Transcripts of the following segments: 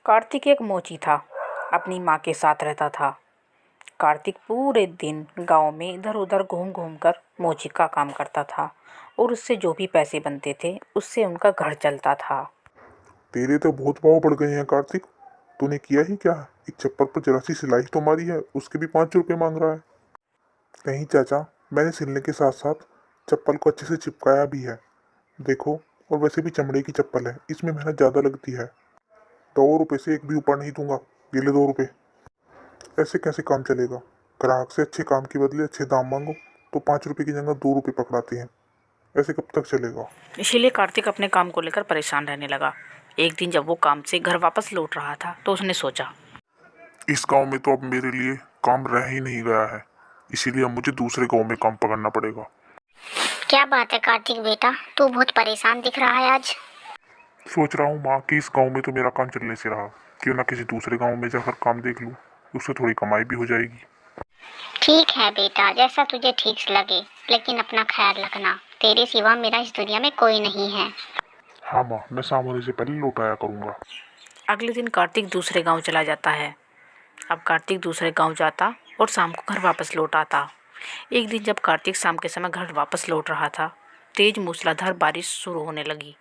कार्तिक एक मोची था। अपनी माँ के साथ रहता था। कार्तिक पूरे दिन गांव में इधर उधर घूम घूम कर मोची का काम करता था और उससे जो भी पैसे बनते थे उससे उनका घर चलता था। तेरे तो बहुत भाव बढ़ गए हैं कार्तिक। तूने किया ही क्या? एक चप्पल पर जरा सी सिलाई तो मारी है, उसके भी 5 रुपए मांग रहा है। नहीं चाचा, मैंने सिलने के साथ साथ चप्पल को अच्छे से चिपकाया भी है। देखो, और वैसे भी चमड़े की चप्पल है, इसमें मेहनत ज़्यादा लगती है। 2 रुपए से एक भी ऊपर नहीं दूंगा। ये ले 2 रुपए। ऐसे कैसे काम चलेगा? ग्राहक से अच्छे काम के बदले अच्छे दाम मांगो तो 5 रुपए की जगह 2 रुपए पकड़ाते हैं। ऐसे कब तक चलेगा? इसीलिए कार्तिक अपने काम को लेकर परेशान रहने लगा। एक दिन जब वो काम से घर वापस लौट रहा था तो उसने सोचा, इस गांव में तो अब मेरे लिए काम रह ही नहीं गया है, इसीलिए अब मुझे दूसरे गांव में काम पकड़ना पड़ेगा। क्या बात है कार्तिक बेटा, तू बहुत परेशान दिख रहा है आज। सोच रहा हूँ माँ कि इस गांव में तो मेरा काम चलने से रहा, क्यों ना किसी दूसरे गांव में जाकर काम देख लूँ, उससे थोड़ी कमाई भी हो जाएगी। ठीक है बेटा, जैसा तुझे ठीक लगे, लेकिन अपना ख्याल रखना। तेरे सिवा मेरा इस दुनिया में कोई नहीं है। हाँ माँ, मैं शाम होने से पहले लौट आया करूँगा। अगले दिन कार्तिक दूसरे गांव चला जाता है। अब कार्तिक दूसरे गांव जाता और शाम को घर वापस लौट आता। एक दिन जब कार्तिक शाम के समय घर वापस लौट रहा था, तेज मूसलाधार बारिश शुरू होने लगी।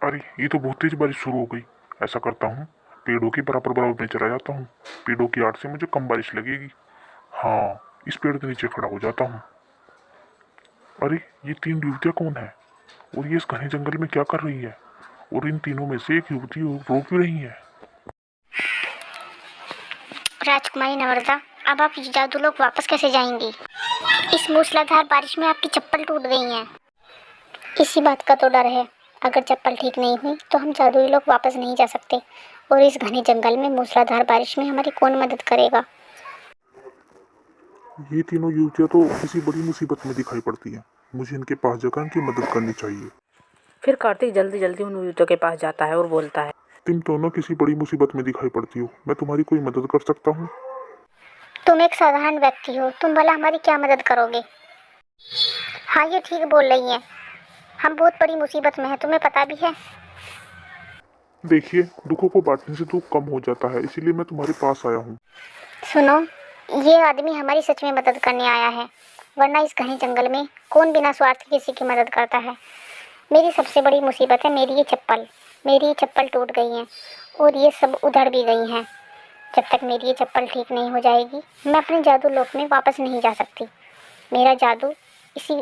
अरे ये तो बहुत तेज बारिश शुरू हो गई। ऐसा करता हूँ, पेड़ों के बराबर बराबर में चला जाता हूँ। पेड़ों की आड़ से मुझे कम बारिश लगेगी। हाँ, इस पेड़ के नीचे खड़ा हो जाता हूँ। अरे ये 3 युवतियाँ कौन है और ये इस घने जंगल में क्या कर रही है? और इन तीनों में से एक युवती रो क्यों रही है? राजकुमारी नम्रता, अब आप जादू लोग वापस कैसे जाएंगी? इस मूसलाधार बारिश में आपकी चप्पल टूट गई है। इसी बात का तो डर है, अगर चप्पल ठीक नहीं हुई तो हम जादुई लोग वापस नहीं जा सकते, और इस घने जंगल में मूसलाधार बारिश में हमारी कौन मदद करेगा? ये तीनों युवतियाँ तो किसी बड़ी मुसीबत में दिखाई पड़ती हैं। मुझे इनके पास जाकर इनकी मदद करनी चाहिए। फिर कार्तिक जल्दी जल्दी उन युवतियों के पास जाता है और बोलता है, तुम दोनों किसी बड़ी मुसीबत में दिखाई पड़ती हो, मैं तुम्हारी कोई मदद कर सकता हूँ? तुम एक साधारण व्यक्ति हो, तुम भला हमारी क्या मदद करोगे? हाँ, ये ठीक बोल रही हैं। हम बहुत बड़ी मुसीबत में हैं, तुम्हें पता भी है। देखिए, दुखों को बांटने से दुख कम हो जाता है, इसीलिए मैं तुम्हारे पास आया हूँ। सुनो, ये आदमी हमारी सच में मदद करने आया है, वरना इस घने जंगल में कौन बिना स्वार्थ किसी की मदद करता है। मेरी सबसे बड़ी मुसीबत है मेरी ये चप्पल टूट गई है और ये सब उधड़ भी गई हैं। जब तक मेरी ये चप्पल ठीक नहीं हो जाएगी, मैं अपने जादू लोक में वापस नहीं जा सकती। मेरा जादू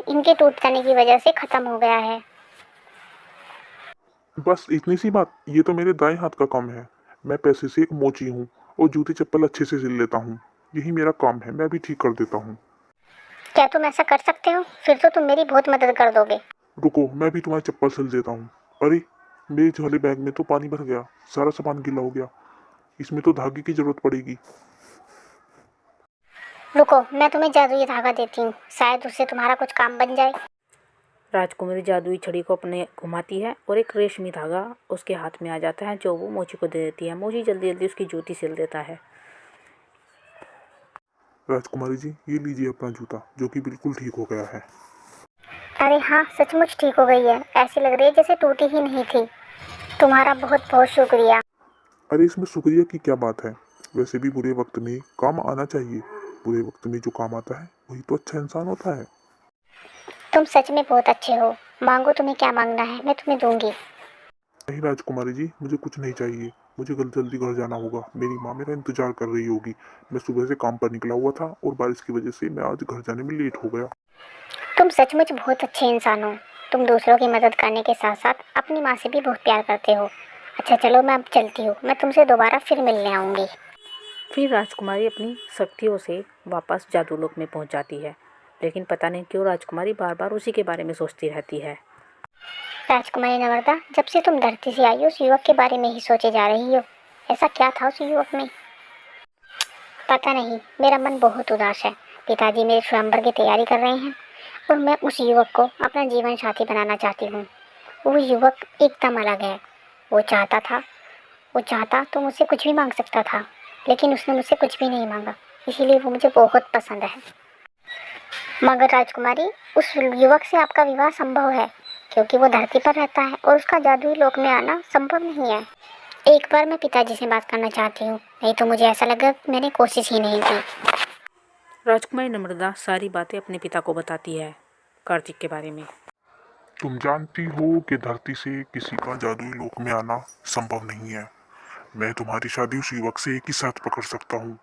इनके टूट जाने की वजह से ख़त्म हो गया है। बस इतनी सी बात? ये तो मेरे दाएं हाथ का काम है। मैं पैसे से एक मोची हूँ और जूती चप्पल अच्छे से सिल लेता हूँ। यही मेरा काम है, मैं भी ठीक कर देता हूँ। क्या तुम ऐसा कर सकते हो? फिर तो तुम मेरी बहुत मदद कर दोगे। रुको, मैं भी तुम्हारी चप्पल सिल देता हूँ। अरे, मेरे झोले बैग में तो पानी भर गया, सारा सामान गीला हो गया। इसमें तो धागे की जरूरत पड़ेगी। रुको, मैं तुम्हें जादुई धागा देती हूँ, शायद उससे तुम्हारा कुछ काम बन जाए। राजकुमारी जादुई छड़ी को अपने घुमाती है और एक रेशमी धागा उसके हाथ में आ जाता है, जो वो मोची को दे देती है। मोची जल्दी जल्दी उसकी जूती सिल देता है। राजकुमारी जी, ये लीजिए अपना जूता, जो कि बिल्कुल ठीक हो गया है। अरे हाँ, सचमुच ठीक हो गई है, ऐसी लग रही है जैसे टूटी ही नहीं थी। तुम्हारा बहुत बहुत शुक्रिया। अरे इसमें शुक्रिया की क्या बात है? वैसे भी बुरे वक्त में काम आना चाहिए। बुरे वक्त में जो काम आता है वही तो अच्छा इंसान होता है। तुम सच में बहुत अच्छे हो। मांगो, तुम्हें क्या मांगना है, मैं तुम्हें दूंगी। नहीं राजकुमारी जी, मुझे कुछ नहीं चाहिए। मुझे जल्दी घर जाना होगा, मेरी माँ मेरा इंतजार कर रही होगी। मैं सुबह से काम पर निकला हुआ था और बारिश की वजह से मैं आज घर जाने में लेट हो गया। तुम सचमुच बहुत अच्छे इंसान हो। तुम दूसरों की मदद करने के साथ साथ अपनी माँ से भी बहुत प्यार करते हो। अच्छा चलो, मैं अब चलती हूँ, मैं तुमसे दोबारा फिर मिलने आऊँगी। फिर राजकुमारी अपनी शक्तियों से वापस जादूलोक में पहुंच जाती है, लेकिन पता नहीं क्यों राजकुमारी बार बार उसी के बारे में सोचती रहती है। राजकुमारी नम्रता, जब से तुम धरती से आई हो उस युवक के बारे में ही सोचे जा रही हो। ऐसा क्या था उस युवक में? पता नहीं, मेरा मन बहुत उदास है। पिताजी मेरे स्वयंवर की तैयारी कर रहे हैं और मैं उस युवक को अपना जीवन साथी बनाना चाहती हूँ। वो युवक एकदम अलग है। वो चाहता तो मुझसे कुछ भी मांग सकता था, लेकिन उसने मुझसे कुछ भी नहीं मांगा, इसीलिए वो मुझे बहुत पसंद है। मगर राजकुमारी, उस युवक से आपका विवाह संभव है, क्योंकि वो धरती पर रहता है और उसका जादुई लोक में आना संभव नहीं है। एक बार मैं पिताजी से बात करना चाहती हूँ, नहीं तो मुझे ऐसा लगा कि मैंने कोशिश ही नहीं की। राजकुमारी नम्रता सारी बातें अपने पिता को बताती है कार्तिक के बारे में। तुम जानती हो कि धरती से किसी का जादुई लोक में आना संभव नहीं है। मैं तुम्हारी शादी उस युवक से एक ही साथ पकड़ सकता हूँ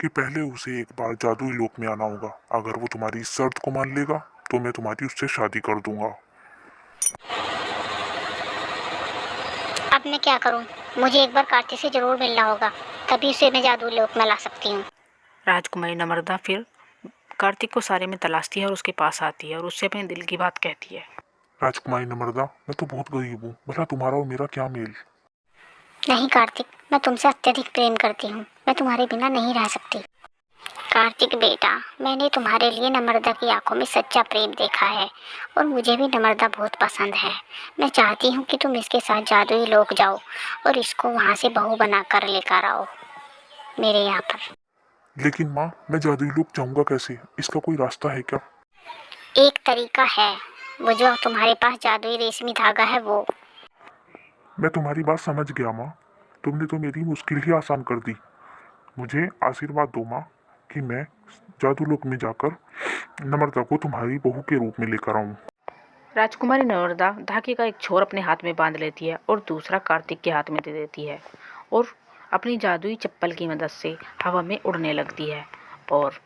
कि पहले उसे एक बार जादुई लोक में आना होगा। अगर वो तुम्हारी इस शर्त को मान लेगा तो मैं तुम्हारी उससे शादी कर दूंगा। अब मैं क्या करूँ? मुझे एक बार कार्तिक से जरूर मिलना होगा, तभी उसे मैं जादू लोक में ला सकती हूँ। राजकुमारी नम्रता फिर कार्तिक को सारे में तलाशती है और उसके पास आती है और उससे अपने दिल की बात कहती है। राजकुमारी नम्रता, मैं तो बहुत गरीब हूँ, भला तुम्हारा और मेरा क्या मेल। नहीं कार्तिक, मैं तुमसे अत्यधिक प्रेम करती हूँ, मैं तुम्हारे बिना नहीं रह सकती। कार्तिक बेटा, मैंने तुम्हारे लिए नम्रता की आंखों में सच्चा प्रेम देखा है और मुझे भी नम्रता बहुत पसंद है। मैं चाहती हूँ कि तुम इसके साथ जादुई लोक जाओ और इसको वहाँ से बहू बनाकर लेकर आओ मेरे यहाँ पर। लेकिन माँ, मैं जादुई लोक जाऊंगा कैसे? इसका कोई रास्ता है क्या? एक तरीका है, वो जो तुम्हारे पास जादुई रेशमी धागा है वो। मैं तुम्हारी बात समझ गया माँ, तुमने तो मेरी मुश्किल ही आसान कर दी। मुझे आशीर्वाद दो माँ कि मैं जादू लोक में जाकर नम्रता को तुम्हारी बहू के रूप में लेकर आऊँ। राजकुमारी नम्रता धागे का एक छोर अपने हाथ में बांध लेती है और दूसरा कार्तिक के हाथ में दे देती है और अपनी जादुई चप्पल की मदद से हवा में उड़ने लगती है। और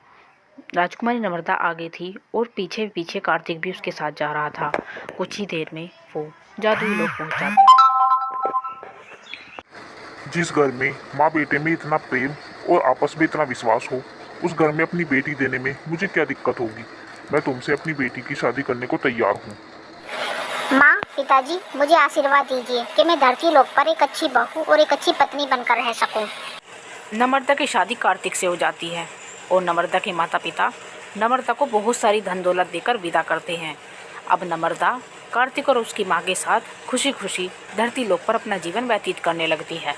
राजकुमारी नम्रता आगे थी और पीछे पीछे कार्तिक भी उसके साथ जा रहा था। कुछ ही देर में वो जादुई लोक पहुंच जाता है। जिस घर में माँ बेटे में इतना प्रेम और आपस में इतना विश्वास हो, उस घर में अपनी बेटी देने में मुझे क्या दिक्कत होगी। मैं तुमसे अपनी बेटी की शादी करने को तैयार हूँ। माँ, पिताजी, मुझे आशीर्वाद दीजिए कि मैं धरती लोक पर एक अच्छी बहू और एक अच्छी पत्नी बनकर रह सकूं। नम्रता की शादी कार्तिक से हो जाती है और नम्रता के माता पिता नम्रता को बहुत सारी धन दौलत देकर विदा करते हैं। अब नम्रता कार्तिक और उसकी माँ के साथ खुशी खुशी धरती लोक पर अपना जीवन व्यतीत करने लगती है।